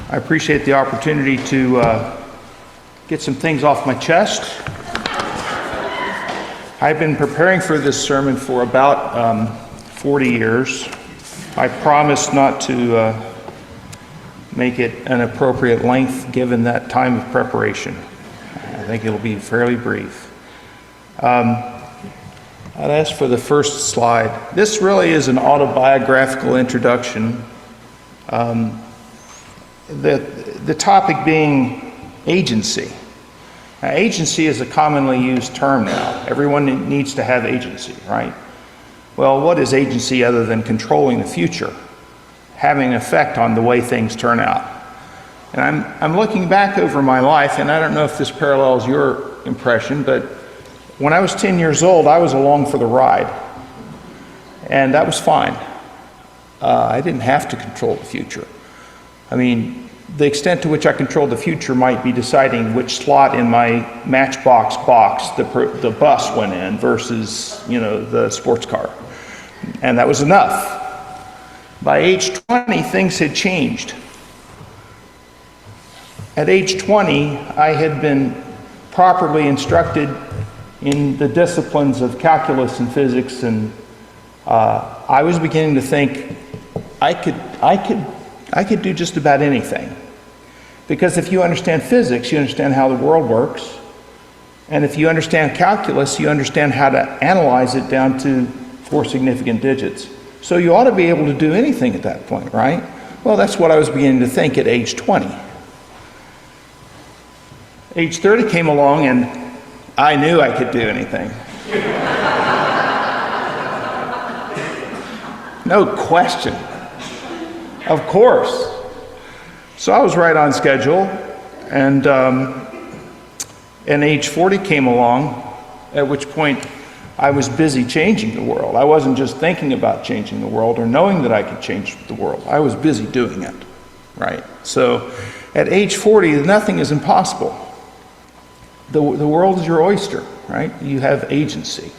I appreciate the opportunity to get some things off my chest. I've been preparing for this sermon for about 40 years. I promise not to make it an appropriate length given that time of preparation. I think it'll be fairly brief. I'd ask for the first slide. This really is an autobiographical introduction. The topic being agency. Now, agency is a commonly used term now. Everyone needs to have agency, right? Well, what is agency other than controlling the future, having an effect on the way things turn out? And I'm looking back over my life, and I don't know if this parallels your impression, but when I was 10 years old, I was along for the ride, and that was fine. I didn't have to control the future. I mean, the extent to which I controlled the future might be deciding which slot in my Matchbox box the bus went in versus, the sports car. And that was enough. By age 20, things had changed. At age 20, I had been properly instructed in the disciplines of calculus and physics, and I was beginning to think I could do just about anything. Because if you understand physics, you understand how the world works. And if you understand calculus, you understand how to analyze it down to 4 significant digits. So you ought to be able to do anything at that point, right? Well, that's what I was beginning to think at age 20. Age 30 came along and I knew I could do anything. No question. Of course. So I was right on schedule, and age 40 came along, at which point I was busy changing the world. I wasn't just thinking about changing the world or knowing that I could change the world. I was busy doing it, right? So at age 40, nothing is impossible. The world is your oyster, right? You have agency.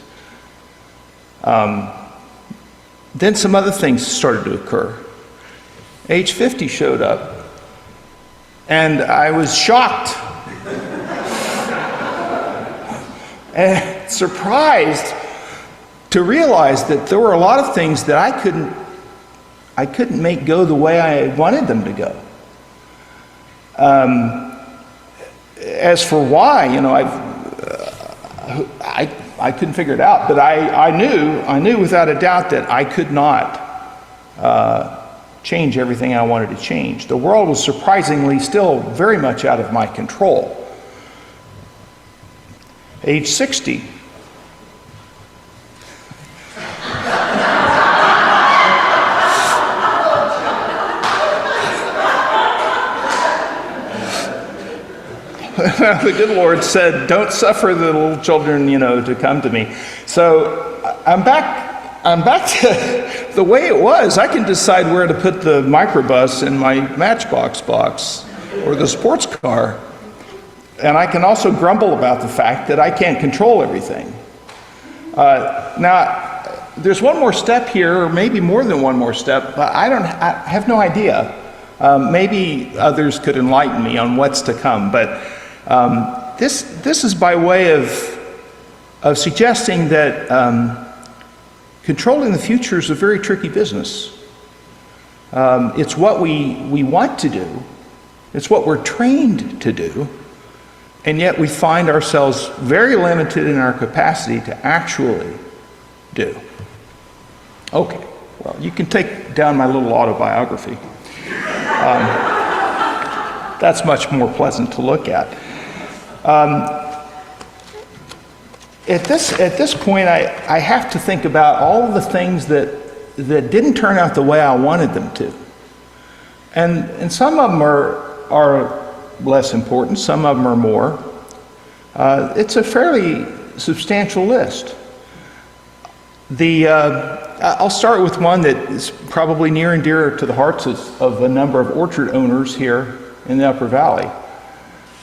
Then some other things started to occur. Age 50 showed up, and I was shocked and surprised to realize that there were a lot of things that I couldn't make go the way I wanted them to go. As for why, I couldn't figure it out, but I knew without a doubt that I could not change everything I wanted to change. The world was surprisingly still very much out of my control. Age 60. The good Lord said, don't suffer the little children, to come to me. So I'm back to the way it was. I can decide where to put the microbus in my Matchbox box or the sports car. And I can also grumble about the fact that I can't control everything. Now, there's one more step here, or maybe more than one more step, but I have no idea. Maybe others could enlighten me on what's to come, but this is by way of suggesting that controlling the future is a very tricky business. It's what we want to do. It's what we're trained to do. And yet we find ourselves very limited in our capacity to actually do. Okay, well, you can take down my little autobiography. That's much more pleasant to look at. At this point, I have to think about all of the things that didn't turn out the way I wanted them to. And some of them are less important, some of them are more. It's a fairly substantial list. I'll start with one that is probably near and dear to the hearts of a number of orchard owners here in the Upper Valley.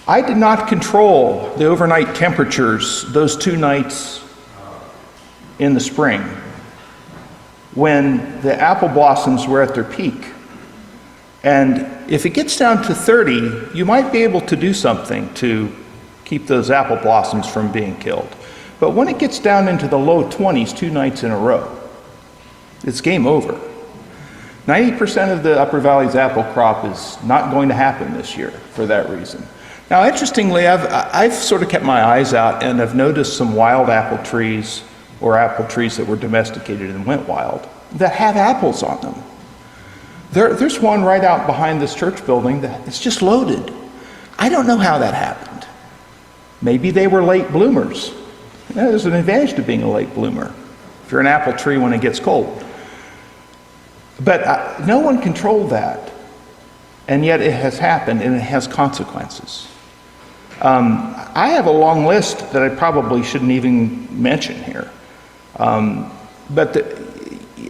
I did not control the overnight temperatures those 2 nights in the spring when the apple blossoms were at their peak And if it gets down to 30, you might be able to do something to keep those apple blossoms from being killed. But when it gets down into the low 20s 2 nights in a row, it's game over. 90% of the Upper Valley's apple crop is not going to happen this year for that reason. Now, interestingly, I've sort of kept my eyes out and I've noticed some wild apple trees or apple trees that were domesticated and went wild that have apples on them. There's one right out behind this church building that it's just loaded. I don't know how that happened. Maybe they were late bloomers. There's an advantage to being a late bloomer if you're an apple tree when it gets cold. But no one controlled that, and yet it has happened and it has consequences. I have a long list that I probably shouldn't even mention here. But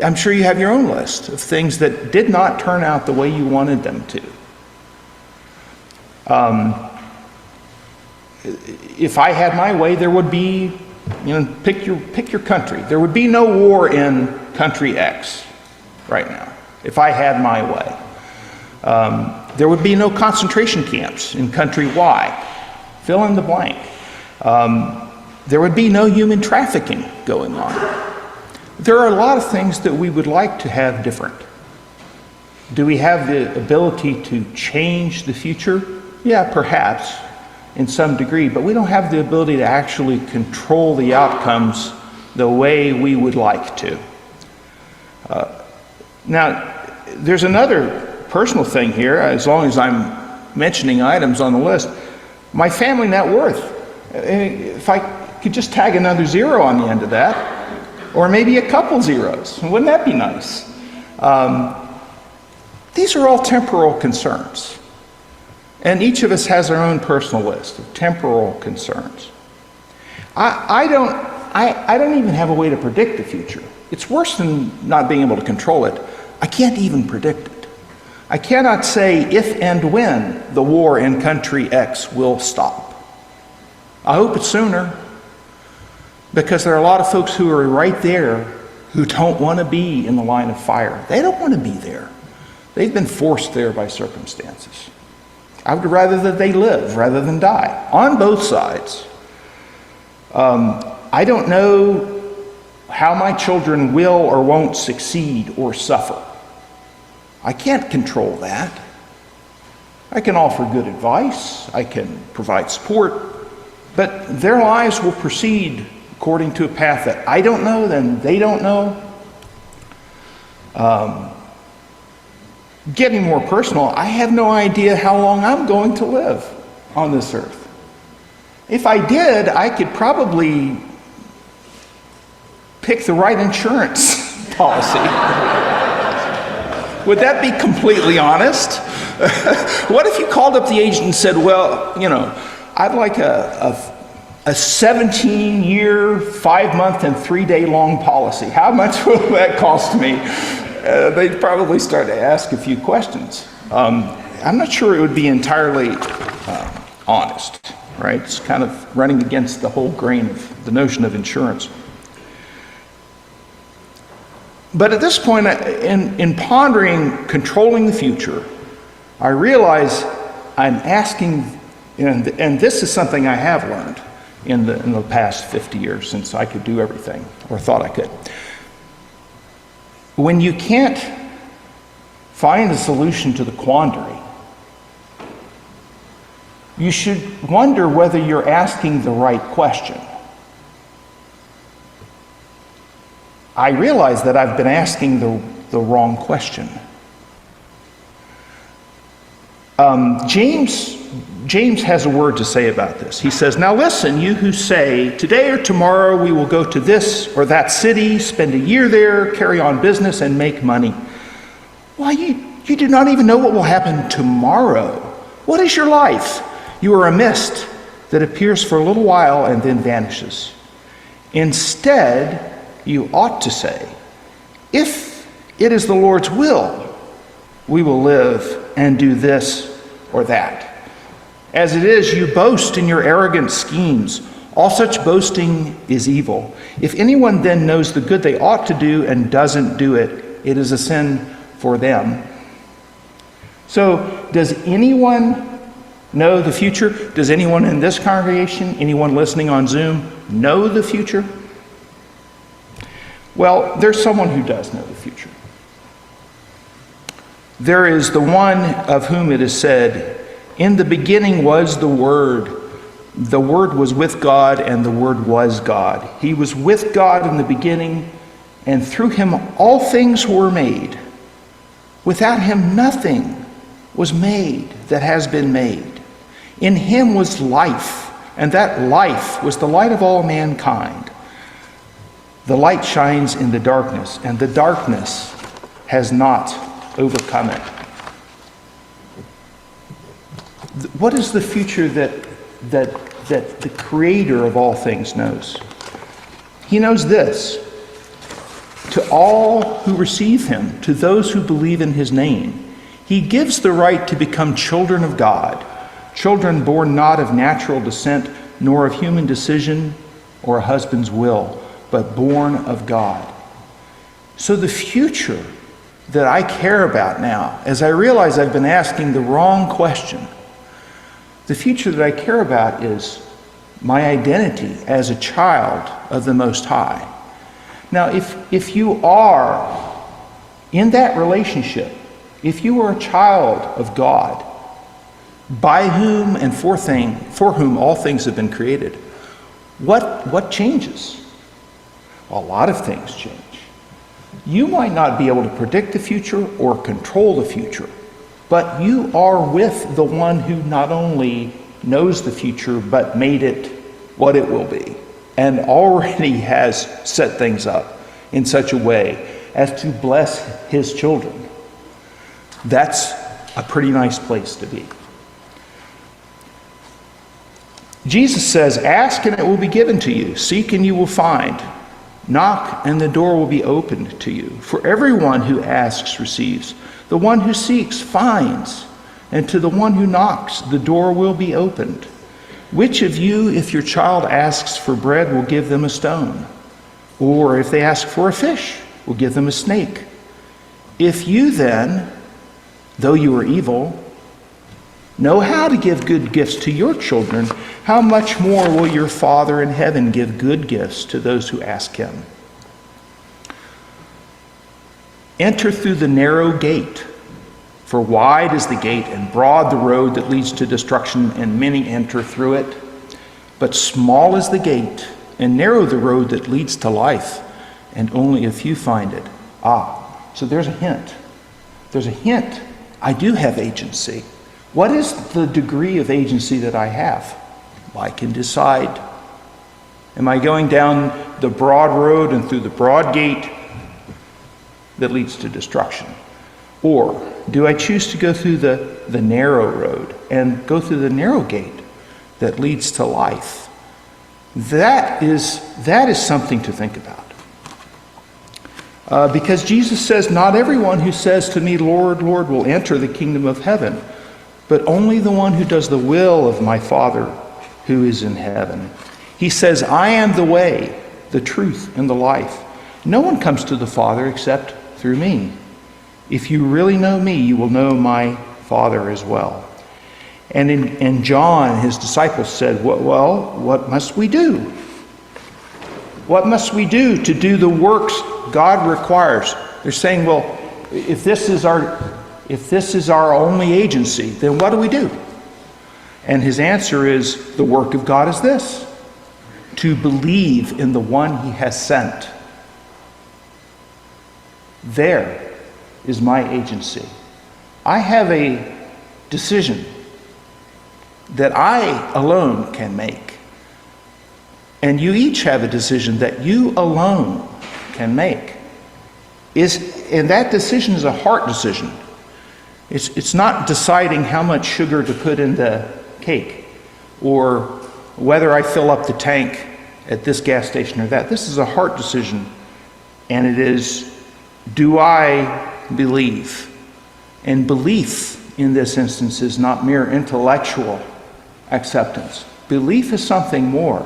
I'm sure you have your own list of things that did not turn out the way you wanted them to. If I had my way, there would be, pick your country. There would be no war in country X right now, if I had my way. There would be no concentration camps in country Y. Fill in the blank. There would be no human trafficking going on. There are a lot of things that we would like to have different. Do we have the ability to change the future? Yeah, perhaps, in some degree, but we don't have the ability to actually control the outcomes the way we would like to. Now, there's another personal thing here, as long as I'm mentioning items on the list. My family net worth. If I could just tag another zero on the end of that, or maybe a couple zeros. Wouldn't that be nice? These are all temporal concerns. And each of us has our own personal list of temporal concerns. I don't even have a way to predict the future. It's worse than not being able to control it. I can't even predict it. I cannot say if and when the war in country X will stop. I hope it's sooner, because there are a lot of folks who are right there who don't want to be in the line of fire. They don't want to be there. They've been forced there by circumstances. I would rather that they live rather than die, on both sides. I don't know how my children will or won't succeed or suffer. I can't control that. I can offer good advice, I can provide support, but their lives will proceed according to a path that I don't know, then they don't know. Getting more personal, I have no idea how long I'm going to live on this earth. If I did, I could probably pick the right insurance policy. Would that be completely honest? What if you called up the agent and said, well, I'd like a 17-year, 5-month, and 3-day long policy. How much will that cost me? They'd probably start to ask a few questions. I'm not sure it would be entirely honest, right? It's kind of running against the whole grain of the notion of insurance. But at this point, in pondering controlling the future, I realize I'm asking, and this is something I have learned in the past 50 years since I could do everything, or thought I could. When you can't find a solution to the quandary, you should wonder whether you're asking the right question. I realize that I've been asking the wrong question. James has a word to say about this. He says, now listen, you who say, today or tomorrow we will go to this or that city, spend a year there, carry on business, and make money. Why, you do not even know what will happen tomorrow. What is your life? You are a mist that appears for a little while and then vanishes. Instead, you ought to say, if it is the Lord's will, we will live and do this or that. As it is, you boast in your arrogant schemes. All such boasting is evil. If anyone then knows the good they ought to do and doesn't do it, it is a sin for them. So does anyone know the future? Does anyone in this congregation, anyone listening on Zoom, know the future? Well, there's someone who does know the future. There is the one of whom it is said, "In the beginning was the Word. The Word was with God, and the Word was God. He was with God in the beginning, and through him all things were made. Without him nothing was made that has been made. In him was life, and that life was the light of all mankind. The light shines in the darkness, and the darkness has not overcome it." What is the future that the Creator of all things knows? He knows this: to all who receive him, to those who believe in his name, he gives the right to become children of God, children born not of natural descent, nor of human decision or a husband's will, but born of God. So the future that I care about now, as I realize I've been asking the wrong question, the future that I care about is my identity as a child of the Most High. Now, if you are in that relationship, if you are a child of God, by whom and for whom all things have been created, what changes? A lot of things change. You might not be able to predict the future or control the future, but you are with the one who not only knows the future, but made it what it will be, and already has set things up in such a way as to bless his children. That's a pretty nice place to be. Jesus says, "Ask and it will be given to you. Seek and you will find. Knock and the door will be opened to you. For everyone who asks receives. The one who seeks finds. And to the one who knocks, the door will be opened. Which of you, if your child asks for bread, will give them a stone? Or if they ask for a fish, will give them a snake? If you then, though you are evil, know how to give good gifts to your children, how much more will your Father in heaven give good gifts to those who ask him? Enter through the narrow gate, for wide is the gate and broad the road that leads to destruction, and many enter through it. But small is the gate and narrow the road that leads to life, and only a few find it." So there's a hint. There's a hint. I do have agency. What is the degree of agency that I have? I can decide. Am I going down the broad road and through the broad gate that leads to destruction? Or do I choose to go through the narrow road and go through the narrow gate that leads to life? That is something to think about. Because Jesus says, "Not everyone who says to me, 'Lord, Lord,' will enter the kingdom of heaven, but only the one who does the will of my Father who is in heaven." He says, "I am the way, the truth, and the life. No one comes to the Father except through me. If you really know me, you will know my Father as well." And in John, his disciples said, "Well, what must we do? What must we do to do the works God requires?" They're saying, "Well, if this is our only agency, then what do we do?" And his answer is, the work of God is this: to believe in the one he has sent. There is my agency. I have a decision that I alone can make. And you each have a decision that you alone can make. And that decision is a heart decision. It's not deciding how much sugar to put in the cake or whether I fill up the tank at this gas station or that. This is a heart decision. And it is, do I believe? And belief in this instance is not mere intellectual acceptance. Belief is something more,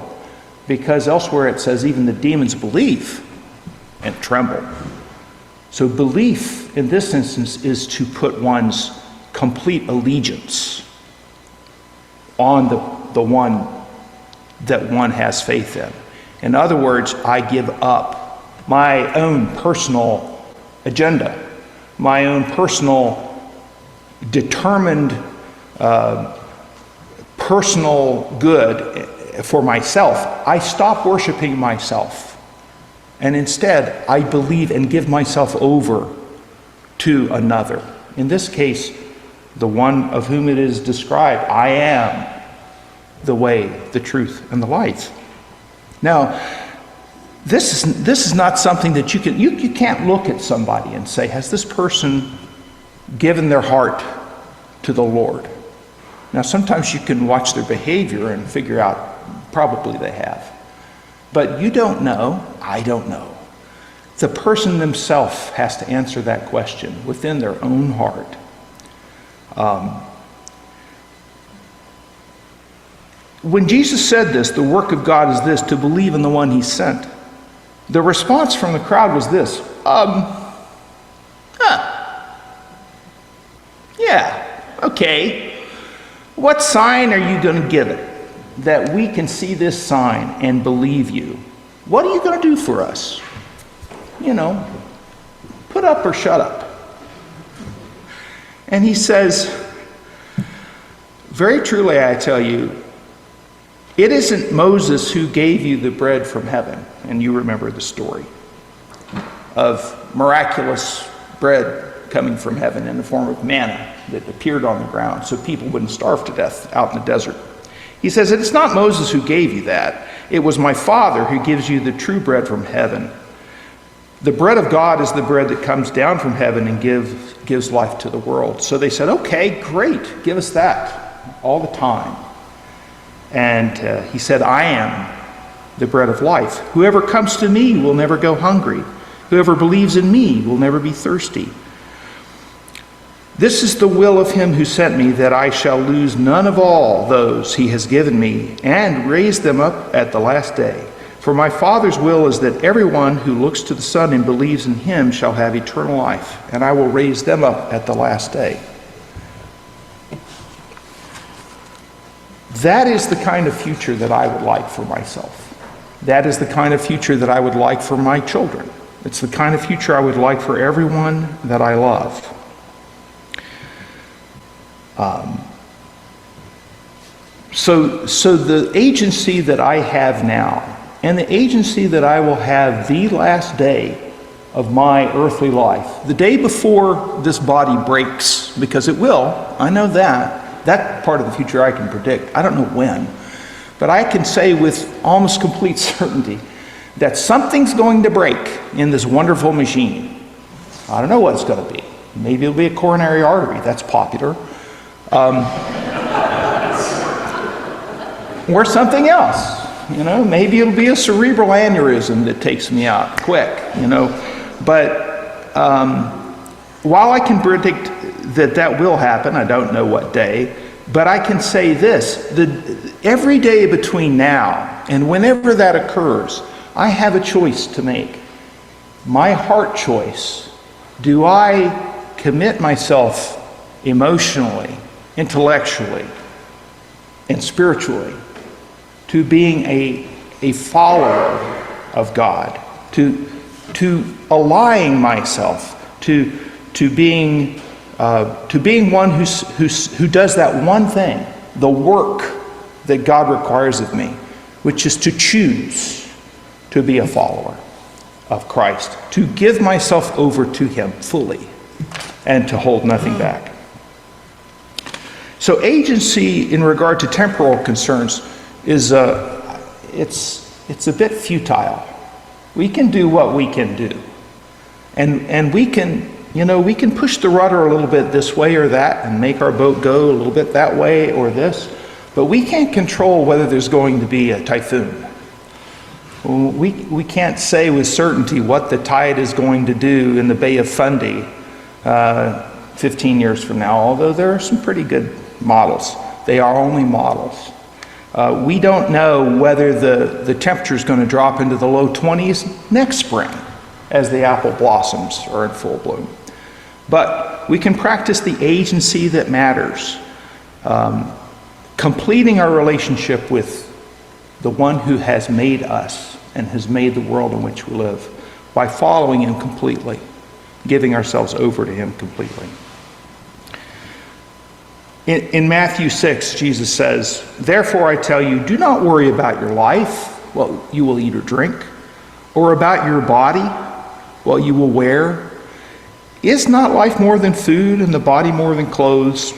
because elsewhere it says even the demons believe and tremble. So belief in this instance is to put one's complete allegiance on the one that one has faith in. In other words, I give up my own personal agenda, my own personal determined personal good for myself. I stop worshiping myself, and instead I believe and give myself over to another. In this case, the one of whom it is described, I am the way, the truth, and the life. Now, this is not something that you can't look at somebody and say, has this person given their heart to the Lord? Now, sometimes you can watch their behavior and figure out probably they have. But you don't know, I don't know. The person themselves has to answer that question within their own heart. When Jesus said this, the work of God is this, to believe in the one he sent, the response from the crowd was this, yeah, okay. What sign are you going to give it that we can see this sign and believe you? What are you going to do for us? You know, put up or shut up. And he says, very truly I tell you, it isn't Moses who gave you the bread from heaven. And you remember the story of miraculous bread coming from heaven in the form of manna that appeared on the ground so people wouldn't starve to death out in the desert. He says, it's not Moses who gave you that. It was my Father who gives you the true bread from heaven. The bread of God is the bread that comes down from heaven and gives life to the world. So they said, okay, great, give us that all the time. And he said, I am the bread of life. Whoever comes to me will never go hungry. Whoever believes in me will never be thirsty. This is the will of him who sent me, that I shall lose none of all those he has given me, and raise them up at the last day. For my Father's will is that everyone who looks to the Son and believes in him shall have eternal life, and I will raise them up at the last day. That is the kind of future that I would like for myself. That is the kind of future that I would like for my children. It's the kind of future I would like for everyone that I love. So the agency that I have now, and the agency that I will have the last day of my earthly life, the day before this body breaks, because it will, I know that part of the future I can predict. I don't know when, but I can say with almost complete certainty that something's going to break in this wonderful machine. I don't know what it's going to be. Maybe it'll be a coronary artery. That's popular. Or something else. You know, maybe it'll be a cerebral aneurysm that takes me out quick, you know. But while I can predict that will happen, I don't know what day, but I can say this, every day between now and whenever that occurs, I have a choice to make. My heart choice. Do I commit myself emotionally, intellectually, and spiritually to being a follower of God, to allying myself to being one who does that one thing, the work that God requires of me, which is to choose to be a follower of Christ, to give myself over to him fully and to hold nothing back. So agency in regard to temporal concerns is it's a bit futile. We can do what we can do. And we can push the rudder a little bit this way or that and make our boat go a little bit that way or this, but we can't control whether there's going to be a typhoon. We can't say with certainty what the tide is going to do in the Bay of Fundy 15 years from now, although there are some pretty good models. They are only models. We don't know whether the temperature is going to drop into the low 20s next spring as the apple blossoms are in full bloom. But we can practice the agency that matters, completing our relationship with the one who has made us and has made the world in which we live by following him completely, giving ourselves over to him completely. In Matthew 6, Jesus says, "Therefore I tell you, do not worry about your life, what you will eat or drink, or about your body, what you will wear. Is not life more than food, and the body more than clothes?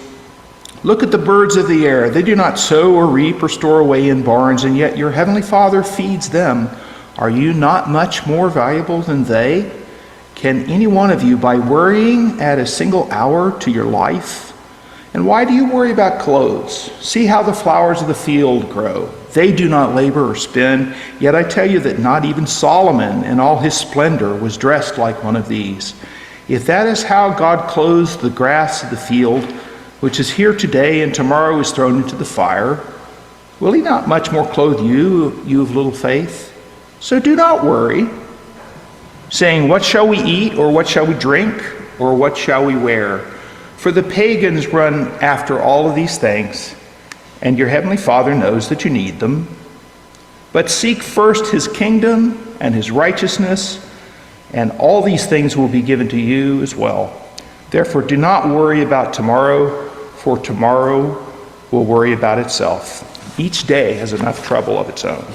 Look at the birds of the air. They do not sow or reap or store away in barns, and yet your heavenly Father feeds them. Are you not much more valuable than they? Can any one of you, by worrying, add a single hour to your life? And why do you worry about clothes? See how the flowers of the field grow. They do not labor or spin. Yet I tell you that not even Solomon in all his splendor was dressed like one of these. If that is how God clothes the grass of the field, which is here today and tomorrow is thrown into the fire, will he not much more clothe you, you of little faith? So do not worry, saying, what shall we eat, or what shall we drink, or what shall we wear? For the pagans run after all of these things, and your heavenly Father knows that you need them. But seek first his kingdom and his righteousness, and all these things will be given to you as well. Therefore, do not worry about tomorrow, for tomorrow will worry about itself. Each day has enough trouble of its own.